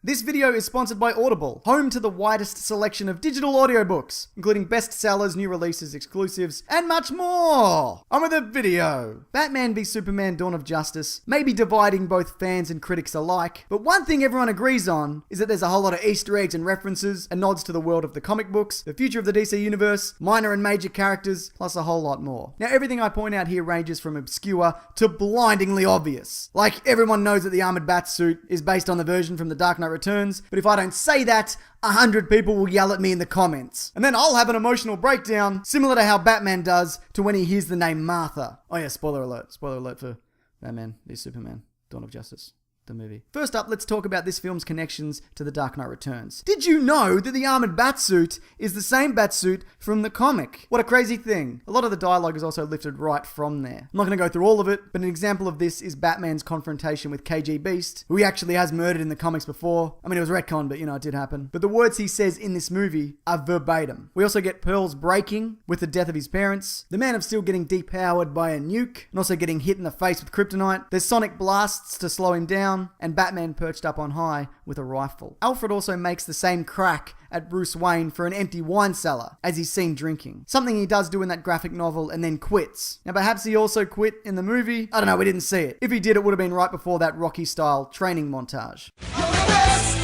This video is sponsored by Audible, home to the widest selection of digital audiobooks, including bestsellers, new releases, exclusives, and much more. On with the video. Batman v Superman: Dawn of Justice may be dividing both fans and critics alike, but one thing everyone agrees on is that there's a whole lot of Easter eggs and references and nods to the world of the comic books, the future of the DC universe, minor and major characters, plus a whole lot more. Now, everything I point out here ranges from obscure to blindingly obvious. Like, everyone knows that the armored bat suit is based on the version from The Dark Knight Returns, but if I don't say that, 100 people will yell at me in the comments. And then I'll have an emotional breakdown, similar to how Batman does to when he hears the name Martha. Oh yeah, spoiler alert. Spoiler alert for Batman v Superman: Dawn of Justice, the movie. First up, let's talk about this film's connections to The Dark Knight Returns. Did you know that the armored batsuit is the same batsuit from the comic? What a crazy thing. A lot of the dialogue is also lifted right from there. I'm not going to go through all of it, but an example of this is Batman's confrontation with KG Beast, who he actually has murdered in the comics before. I mean, it was retconned, but it did happen. But the words he says in this movie are verbatim. We also get Pearl's breaking with the death of his parents, the Man of Steel getting depowered by a nuke, and also getting hit in the face with kryptonite. There's sonic blasts to slow him down, and Batman perched up on high with a rifle. Alfred also makes the same crack at Bruce Wayne for an empty wine cellar as he's seen drinking. Something he does do in that graphic novel and then quits. Now perhaps he also quit in the movie. I don't know, we didn't see it. If he did, it would have been right before that Rocky-style training montage. You're the best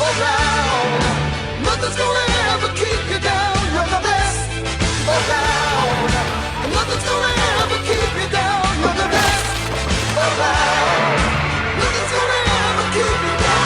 around. Nothing's gonna ever keep you down. You're the best around. Nothing's gonna ever keep you down. You're the best around. Nothing's gonna ever keep you down.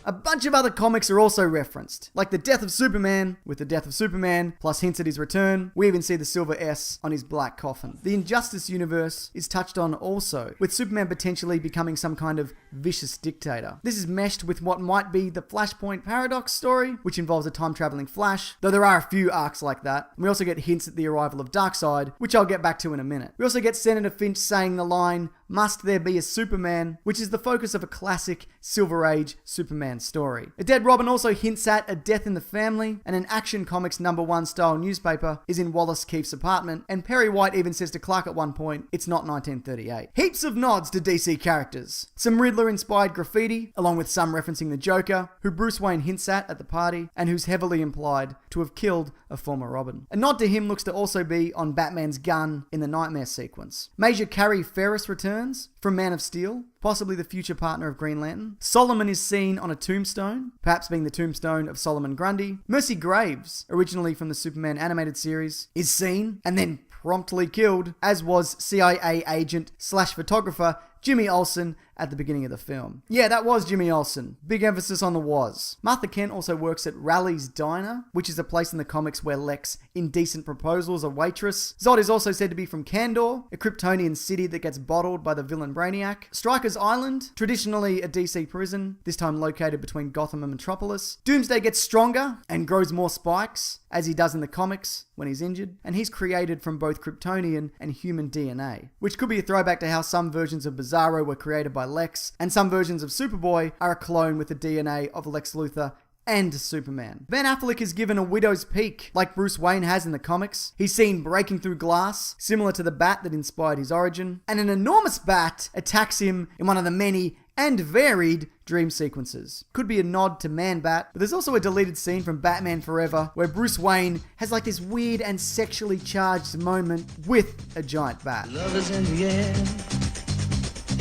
A bunch of other comics are also referenced, like the death of Superman with the death of Superman, plus hints at his return. We even see the silver S on his black coffin. The Injustice universe is touched on also, with Superman potentially becoming some kind of vicious dictator. This is meshed with what might be the Flashpoint Paradox story, which involves a time-traveling Flash, though there are a few arcs like that. We also get hints at the arrival of Darkseid, which I'll get back to in a minute. We also get Senator Finch saying the line, "Must there be a Superman?" which is the focus of a classic Silver Age Superman story. A dead Robin also hints at a death in the family, and an Action Comics #1 style newspaper is in Wallace Keefe's apartment, and Perry White even says to Clark at one point, it's not 1938. Heaps of nods to DC characters. Some Riddler-inspired graffiti, along with some referencing the Joker, who Bruce Wayne hints at the party, and who's heavily implied to have killed a former Robin. A nod to him looks to also be on Batman's gun in the Nightmare sequence. Major Carrie Ferris returns from Man of Steel, possibly the future partner of Green Lantern. Solomon is seen on a tombstone, perhaps being the tombstone of Solomon Grundy. Mercy Graves, originally from the Superman animated series, is seen and then promptly killed, as was CIA agent / photographer Jimmy Olsen at the beginning of the film. Yeah, that was Jimmy Olsen. Big emphasis on the was. Martha Kent also works at Rally's Diner, which is a place in the comics where Lex indecent proposes a waitress. Zod is also said to be from Kandor, a Kryptonian city that gets bottled by the villain Brainiac. Strikers Island, traditionally a DC prison, this time located between Gotham and Metropolis. Doomsday gets stronger and grows more spikes, as he does in the comics when he's injured, and he's created from both Kryptonian and human DNA, which could be a throwback to how some versions of Bizarro were created by Lex, and some versions of Superboy are a clone with the DNA of Lex Luthor and Superman. Ben Affleck is given a widow's peak, like Bruce Wayne has in the comics. He's seen breaking through glass, similar to the bat that inspired his origin, and an enormous bat attacks him in one of the many and varied dream sequences. Could be a nod to Man-Bat, but there's also a deleted scene from Batman Forever where Bruce Wayne has like this weird and sexually charged moment with a giant bat. Love is in the air.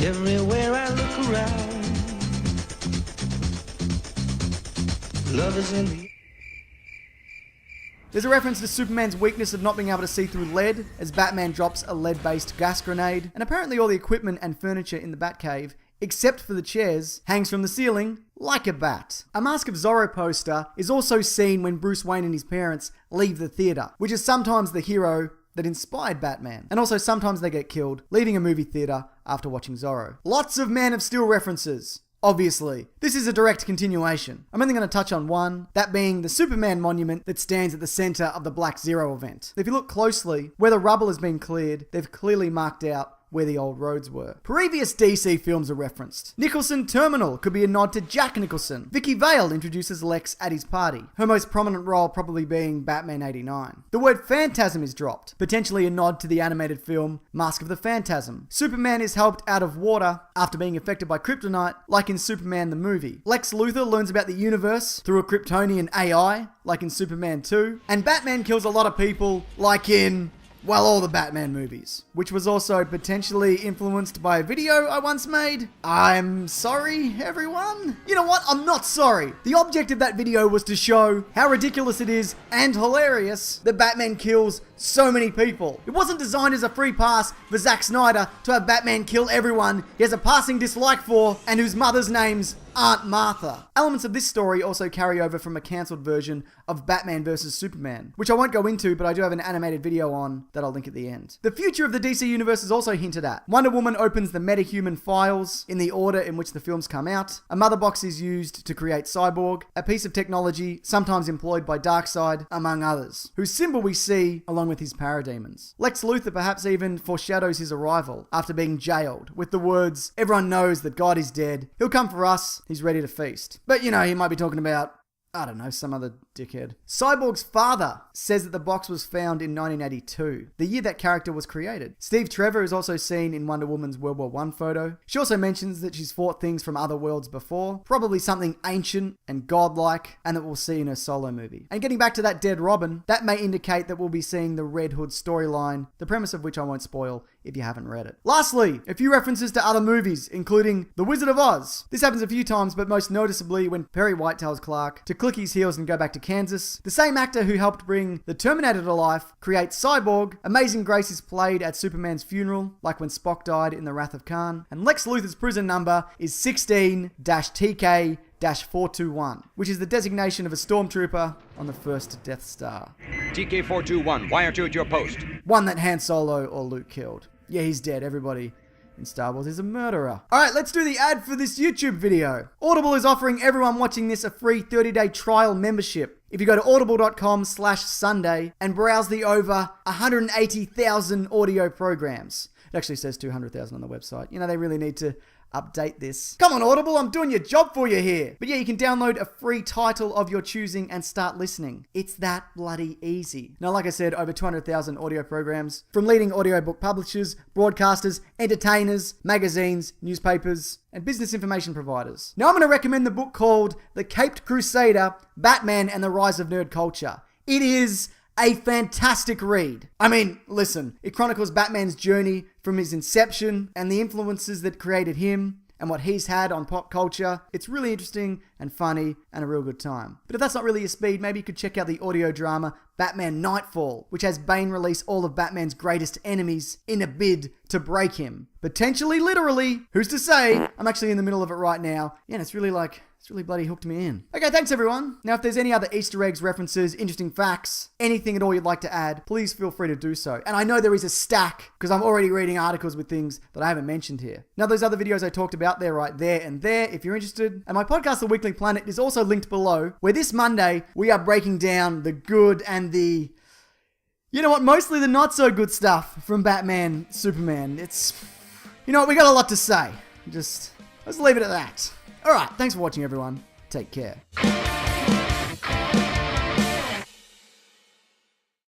Everywhere I look around. Love is in the... There's a reference to Superman's weakness of not being able to see through lead, as Batman drops a lead-based gas grenade, and apparently all the equipment and furniture in the Batcave, except for the chairs, hangs from the ceiling like a bat. A Mask of Zorro poster is also seen when Bruce Wayne and his parents leave the theater, which is sometimes the hero that inspired Batman. And also sometimes they get killed, leaving a movie theater after watching Zorro. Lots of Man of Steel references. Obviously, this is a direct continuation. I'm only going to touch on one, that being the Superman monument that stands at the center of the Black Zero event. If you look closely, where the rubble has been cleared, they've clearly marked out where the old roads were. Previous DC films are referenced. Nicholson Terminal could be a nod to Jack Nicholson. Vicky Vale introduces Lex at his party, her most prominent role probably being Batman 89. The word phantasm is dropped, potentially a nod to the animated film Mask of the Phantasm. Superman is helped out of water after being affected by kryptonite, like in Superman the movie. Lex Luthor learns about the universe through a Kryptonian AI, like in Superman 2. And Batman kills a lot of people, like in, well, all the Batman movies, which was also potentially influenced by a video I once made. I'm sorry, everyone. You know what? I'm not sorry. The object of that video was to show how ridiculous it is and hilarious that Batman kills so many people. It wasn't designed as a free pass for Zack Snyder to have Batman kill everyone he has a passing dislike for and whose mother's name's Aunt Martha. Elements of this story also carry over from a cancelled version of Batman vs Superman, which I won't go into, but I do have an animated video on that I'll link at the end. The future of the DC universe is also hinted at. Wonder Woman opens the metahuman files in the order in which the films come out. A mother box is used to create Cyborg, a piece of technology sometimes employed by Darkseid, among others, whose symbol we see along with his parademons. Lex Luthor perhaps even foreshadows his arrival after being jailed with the words, "Everyone knows that God is dead. He'll come for us. He's ready to feast." But you know, he might be talking about, I don't know, some other dickhead. Cyborg's father says that the box was found in 1982, the year that character was created. Steve Trevor is also seen in Wonder Woman's World War I photo. She also mentions that she's fought things from other worlds before, probably something ancient and godlike, and that we'll see in her solo movie. And getting back to that dead Robin, that may indicate that we'll be seeing the Red Hood storyline, the premise of which I won't spoil if you haven't read it. Lastly, a few references to other movies, including The Wizard of Oz. This happens a few times, but most noticeably when Perry White tells Clark to click his heels and go back to Kansas. The same actor who helped bring the Terminator to life creates Cyborg. Amazing Grace is played at Superman's funeral, like when Spock died in The Wrath of Khan. And Lex Luthor's prison number is 16-TK-421, which is the designation of a stormtrooper on the first Death Star. TK421, why aren't you at your post? One that Han Solo or Luke killed. Yeah, he's dead. Everybody in Star Wars is a murderer. Alright, let's do the ad for this YouTube video. Audible is offering everyone watching this a free 30-day trial membership. If you go to audible.com/Sunday and browse the over 180,000 audio programs. It actually says 200,000 on the website. You know, they really need to update this. Come on, Audible, I'm doing your job for you here. But yeah, you can download a free title of your choosing and start listening. It's that bloody easy. Now, like I said, over 200,000 audio programs from leading audiobook publishers, broadcasters, entertainers, magazines, newspapers, and business information providers. Now, I'm going to recommend the book called The Caped Crusader, Batman and the Rise of Nerd Culture. It is a fantastic read. I mean, listen, it chronicles Batman's journey from his inception and the influences that created him and what he's had on pop culture. It's really interesting and funny and a real good time. But if that's not really your speed, maybe you could check out the audio drama Batman Nightfall, which has Bane release all of Batman's greatest enemies in a bid to break him. Potentially literally. Who's to say? I'm actually in the middle of it right now. Yeah, and it's really bloody hooked me in. Okay, thanks everyone. Now, if there's any other Easter eggs, references, interesting facts, anything at all you'd like to add, please feel free to do so. And I know there is a stack, because I'm already reading articles with things that I haven't mentioned here. Now, those other videos I talked about, they're right there and there, if you're interested. And my podcast, The Weekly Planet, is also linked below, where this Monday, we are breaking down the good and the, you know what, mostly the not so good stuff from Batman, Superman. It's, you know what, we got a lot to say. Let's leave it at that. Alright, thanks for watching everyone. Take care.